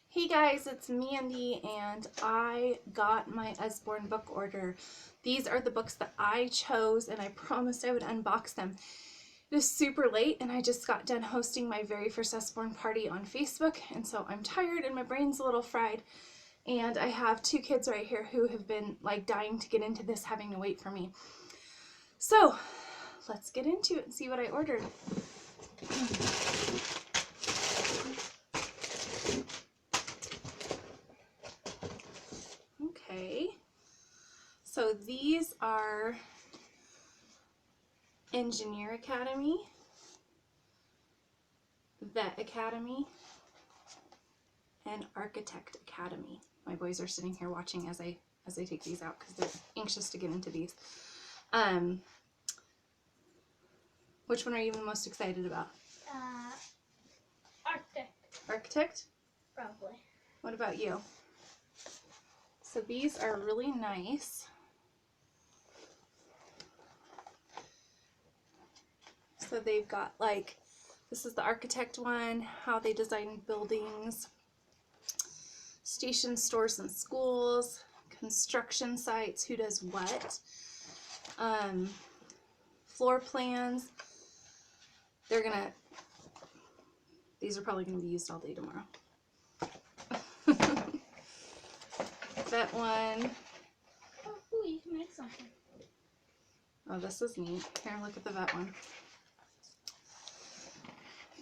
Hey guys, it's Mandy and I got my Usborne book order. These are the books that I chose and I promised I would unbox them. It is super late and I just got done hosting my very first Usborne party on Facebook, and so I'm tired and my brain's a little fried, and I have two kids right here who have been like dying to get into this, having to wait for me. So let's get into it and see what I ordered. Okay, so these are Engineer Academy, Vet Academy, and Architect Academy. My boys are sitting here watching as I take these out because they're anxious to get into these. Which one are you the most excited about? Architect. Architect? Probably. What about you? So these are really nice. So they've got like, this is the architect one, how they design buildings, station stores and schools, construction sites, who does what, floor plans. These are probably gonna be used all day tomorrow. That one. Oh, you can make something. Oh, this is neat. Here, look at the vet one.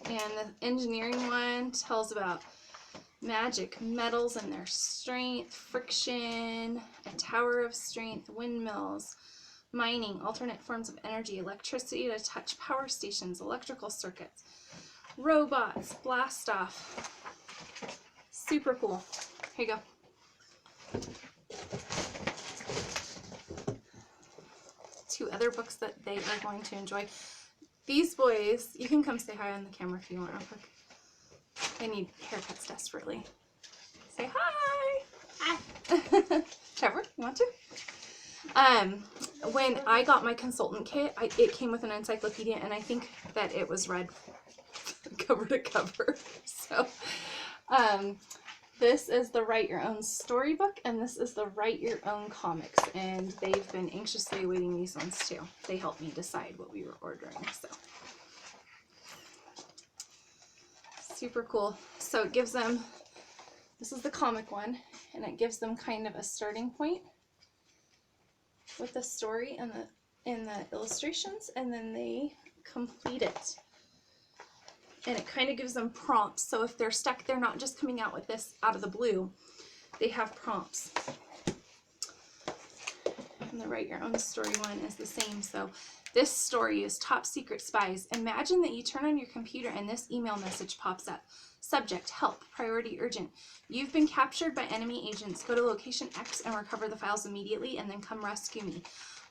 And the engineering one tells about magic metals and their strength, friction, a tower of strength, windmills, mining, alternate forms of energy, electricity to touch power stations, electrical circuits, robots, blast off. Super cool. Here you go. Two other books that they are going to enjoy. These boys, you can come say hi on the camera if you want real quick. They need haircuts desperately. Say hi! Hi. Trevor, you want to? When I got my consultant kit, it came with an encyclopedia, and I think that it was read cover to cover. So, this is the Write Your Own Storybook, and this is the Write Your Own Comics, and they've been anxiously awaiting these ones too. They helped me decide what we were ordering, so. Super cool. So it gives them, this is the comic one, and it gives them kind of a starting point with the story and the illustrations, and then they complete it. And it kind of gives them prompts, so if they're stuck, they're not just coming out with this out of the blue. They have prompts. And the Write Your Own Story one is the same. So this story is Top Secret Spies. Imagine that you turn on your computer and this email message pops up. Subject, help, priority urgent. You've been captured by enemy agents. Go to location X and recover the files immediately, and then come rescue me.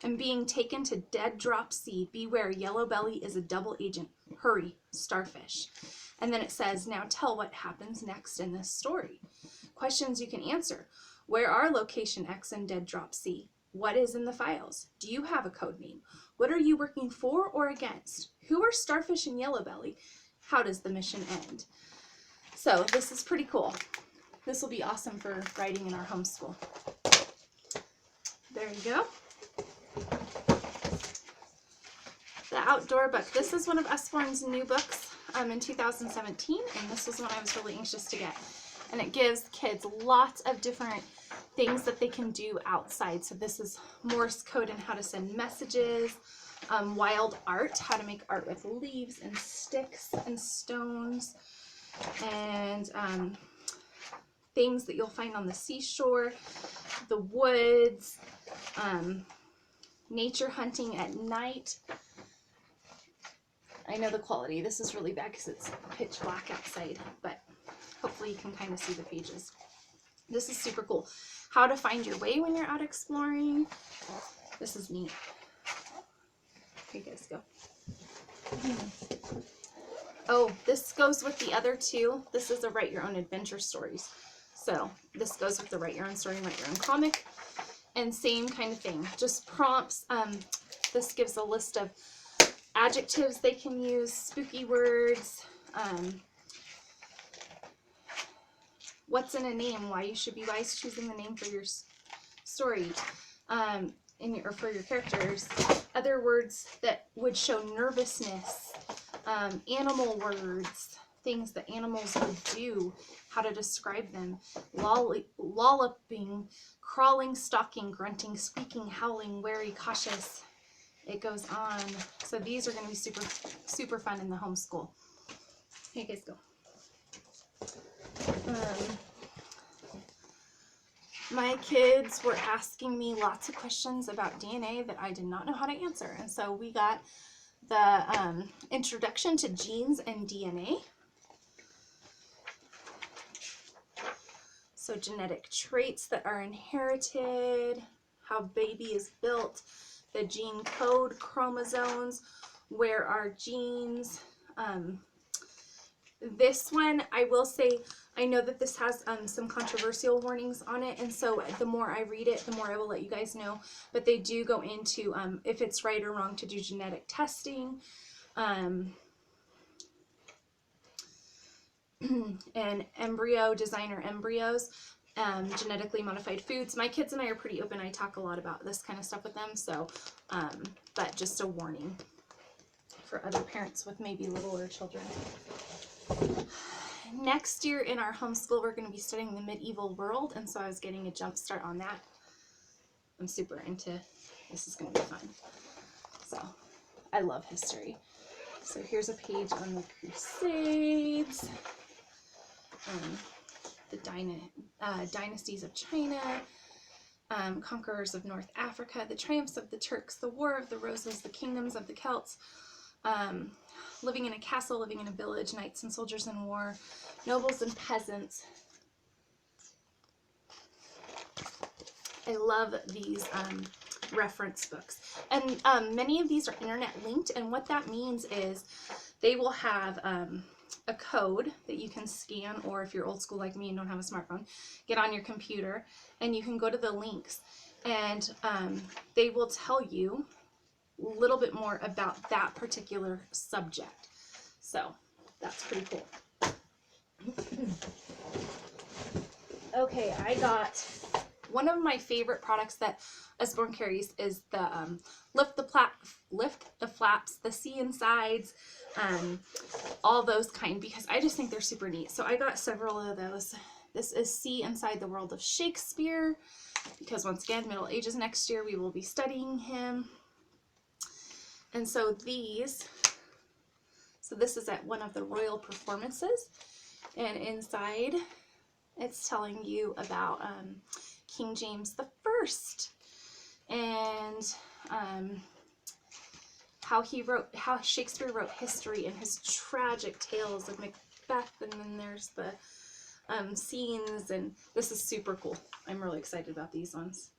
I'm being taken to Dead Drop C. Beware, Yellow Belly is a double agent. Hurry, Starfish. And then it says, now tell what happens next in this story. Questions you can answer. Where are location X and Dead Drop C? What is in the files? Do you have a code name? What are you working for or against? Who are Starfish and Yellow Belly? How does the mission end? So this is pretty cool. This will be awesome for writing in our homeschool. There you go. The Outdoor Book. This is one of Usborne's new books in 2017, and this was one I was really anxious to get. And it gives kids lots of different things that they can do outside. So this is Morse code and how to send messages, wild art, how to make art with leaves and sticks and stones, and things that you'll find on the seashore, the woods, nature hunting at night. I know the quality. This is really bad because it's pitch black outside, but hopefully you can kind of see the pages. This is super cool. How to find your way when you're out exploring. This is neat. Here you guys go. Oh, this goes with the other two. This is a Write Your Own Adventure Stories. So this goes with the Write Your Own Story and Write Your Own Comic. And same kind of thing. Just prompts. This gives a list of adjectives they can use, spooky words, what's in a name, why you should be wise choosing the name for your story, for your characters, other words that would show nervousness, animal words, things that animals would do, how to describe them, lolloping, crawling, stalking, grunting, squeaking, howling, wary, cautious. It goes on. So these are going to be super, super fun in the homeschool. Here you guys go. My kids were asking me lots of questions about DNA that I did not know how to answer. And so we got the introduction to genes and DNA. So genetic traits that are inherited, how baby is built, the gene code, chromosomes, where are genes. This one, I will say, I know that this has some controversial warnings on it, and so the more I read it, the more I will let you guys know. But they do go into if it's right or wrong to do genetic testing, and embryo designer embryos, genetically modified foods. My kids and I are pretty open. I talk a lot about this kind of stuff with them, so but just a warning for other parents with maybe littler children. Next year in our homeschool, we're going to be studying the medieval world, and so I was getting a jump start on that. I'm super into this. Is going to be fun. So I love history. So here's a page on the Crusades, the dynasties of China, conquerors of North Africa, the triumphs of the Turks, the War of the Roses, the kingdoms of the Celts, living in a castle, living in a village, knights and soldiers in war, nobles and peasants. I love these reference books. And many of these are internet linked, and what that means is they will have a code that you can scan, or if you're old school like me and don't have a smartphone, get on your computer and you can go to the links, and they will tell you a little bit more about that particular subject. So that's pretty cool. Okay, I got one of my favorite products that Usborne carries is the lift the flaps, the see insides, all those kind, because I just think they're super neat. So I got several of those. This is See Inside the World of Shakespeare, because once again, Middle Ages next year, we will be studying him. And so this is at one of the royal performances, and inside it's telling you about King James the First, and how Shakespeare wrote history and his tragic tales of Macbeth, and then there's the scenes, and this is super cool. I'm really excited about these ones.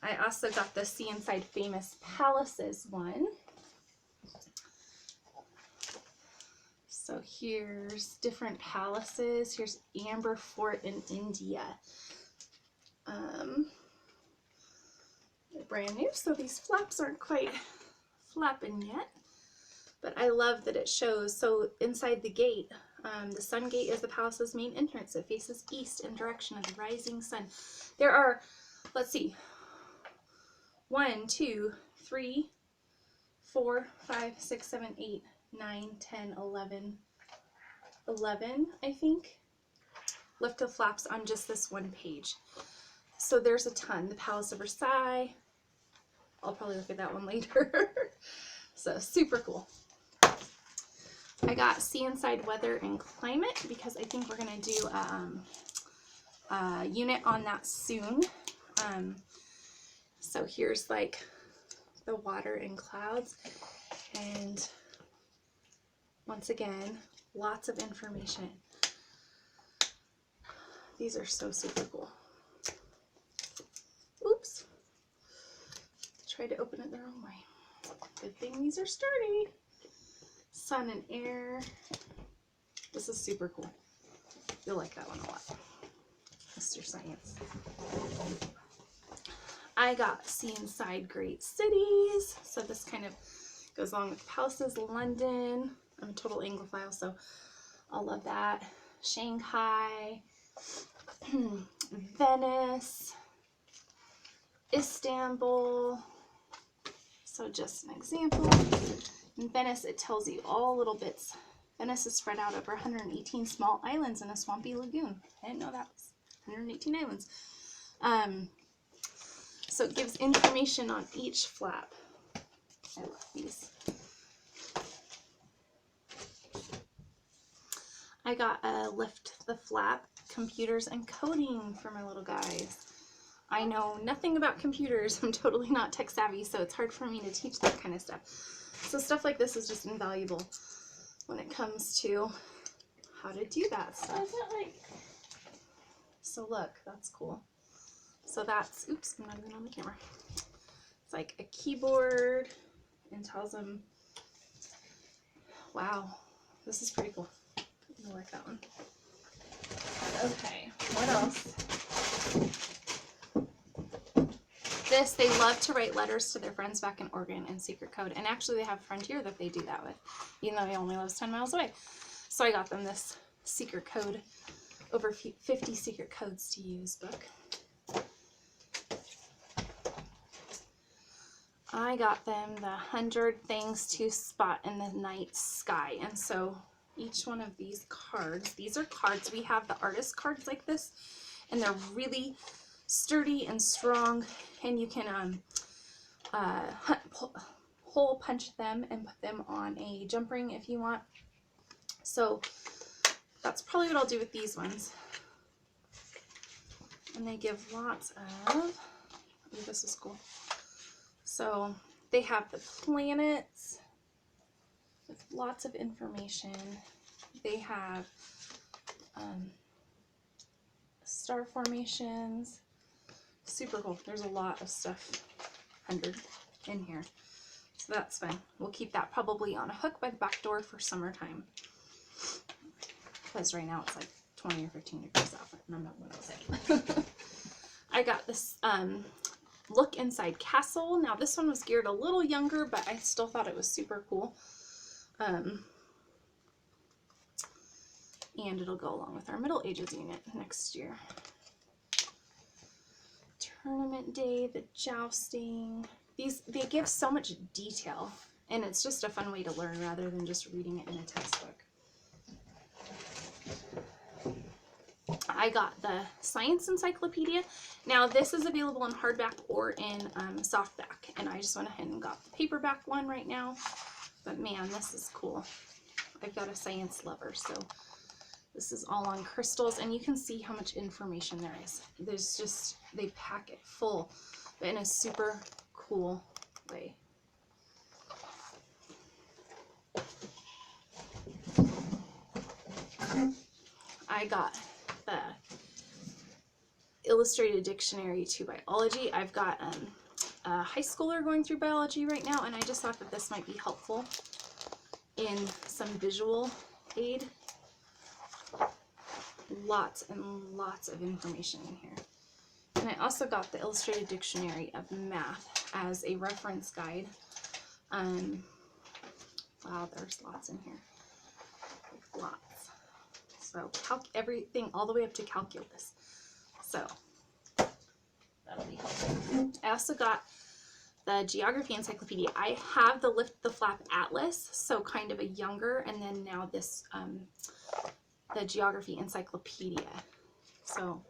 I also got the See Inside Famous Palaces one. So here's different palaces. Here's Amber Fort in India. They're brand new, so these flaps aren't quite flapping yet. But I love that it shows, so inside the gate, the sun gate is the palace's main entrance. It faces east in direction of the rising sun. There are, let's see, 1, 2, 3, 4, 5, 6, 7, 8, 9, 10, 11, I think, lift the flaps on just this one page. So there's a ton. The Palace of Versailles. I'll probably look at that one later. So super cool. I got See Inside Weather and Climate, because I think we're going to do a unit on that soon. So here's like the water and clouds, and once again, lots of information. These are so super cool. Oops. Tried to open it the wrong way. Good thing these are sturdy. Sun and air. This is super cool. You'll like that one a lot. Mr. Science. I got See Inside Great Cities. So this kind of goes along with palaces. London. I'm a total Anglophile, so All of that. Shanghai, Venice, Istanbul. So just an example. In Venice, it tells you all little bits. Venice is spread out over 118 small islands in a swampy lagoon. I didn't know that was 118 islands. So it gives information on each flap. I love these. I got a Lift the Flap computers and coding for my little guys. I know nothing about computers. I'm totally not tech savvy, so it's hard for me to teach that kind of stuff. So stuff like this is just invaluable when it comes to how to do that stuff. So look, that's cool. So that's, oops, I'm not even on the camera. It's like a keyboard and tells them, wow, this is pretty cool. I like that one. Okay, what else? This, they love to write letters to their friends back in Oregon in secret code. And actually they have a friend here that they do that with, even though he only lives 10 miles away. So I got them this secret code, over 50 secret codes to use book. I got them the 100 things to spot in the night sky. And so each one of these cards, these are cards. We have the artist cards like this, and they're really sturdy and strong, and you can hole punch them and put them on a jump ring if you want. So that's probably what I'll do with these ones. And they give lots of, ooh, this is cool. So they have the planets with lots of information. They have star formations. Super cool. There's a lot of stuff, 100 in here. So that's fun. We'll keep that probably on a hook by the back door for summertime. Because right now it's like 20 or 15 degrees out, and I'm not going outside. I got this Look Inside Castle. Now this one was geared a little younger, but I still thought it was super cool. And it'll go along with our Middle Ages unit next year. Tournament day, the jousting. They give so much detail, and it's just a fun way to learn rather than just reading it in a textbook. I got the Science Encyclopedia. Now this is available in hardback or in softback, and I just went ahead and got the paperback one right now. But man, this is cool. I've got a science lover, so this is all on crystals, and you can see how much information there is. There's just, they pack it full, but in a super cool way. I got the Illustrated Dictionary to Biology. I've got a high schooler going through biology right now, and I just thought that this might be helpful in some visual aid. Lots and lots of information in here. And I also got the Illustrated Dictionary of Math as a reference guide. Wow, there's lots in here. Lots. So everything all the way up to calculus. So that'll be helpful. I also got the Geography Encyclopedia. I have the Lift the Flap Atlas, so kind of a younger, and then now this the Geography Encyclopedia. So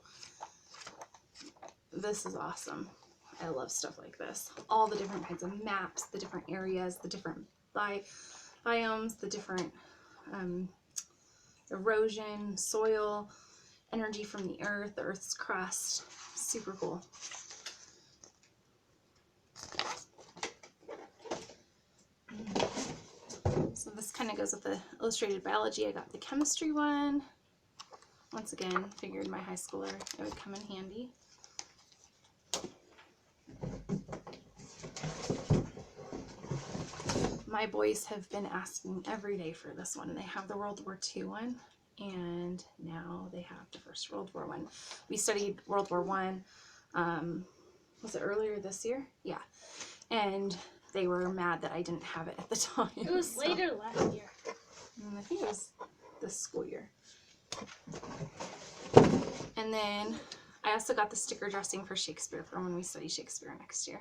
this is awesome. I love stuff like this. All the different kinds of maps, the different areas, the different biomes, the different erosion, soil, energy from the Earth's crust. Super cool. So this kind of goes with the Illustrated Biology. I got the chemistry one. Once again, figured my high schooler, it would come in handy. My boys have been asking every day for this one. They have the World War II one, and now they have the first World War one. We studied World War One. Was it earlier this year? Yeah. And they were mad that I didn't have it at the time. It was later last year. I think it was this school year. And then I also got the sticker dressing for Shakespeare for when we study Shakespeare next year.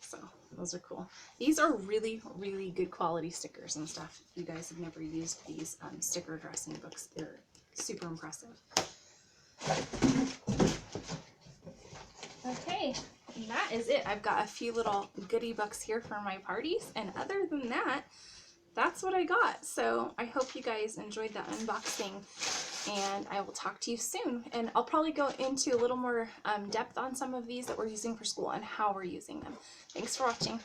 So those are cool. These are really, really good quality stickers and stuff. If you guys have never used these sticker dressing books, they're super impressive. Okay, and that is it. I've got a few little goodie books here for my parties, and other than that, that's what I got. So I hope you guys enjoyed the unboxing, and I will talk to you soon. And I'll probably go into a little more depth on some of these that we're using for school and how we're using them. Thanks for watching.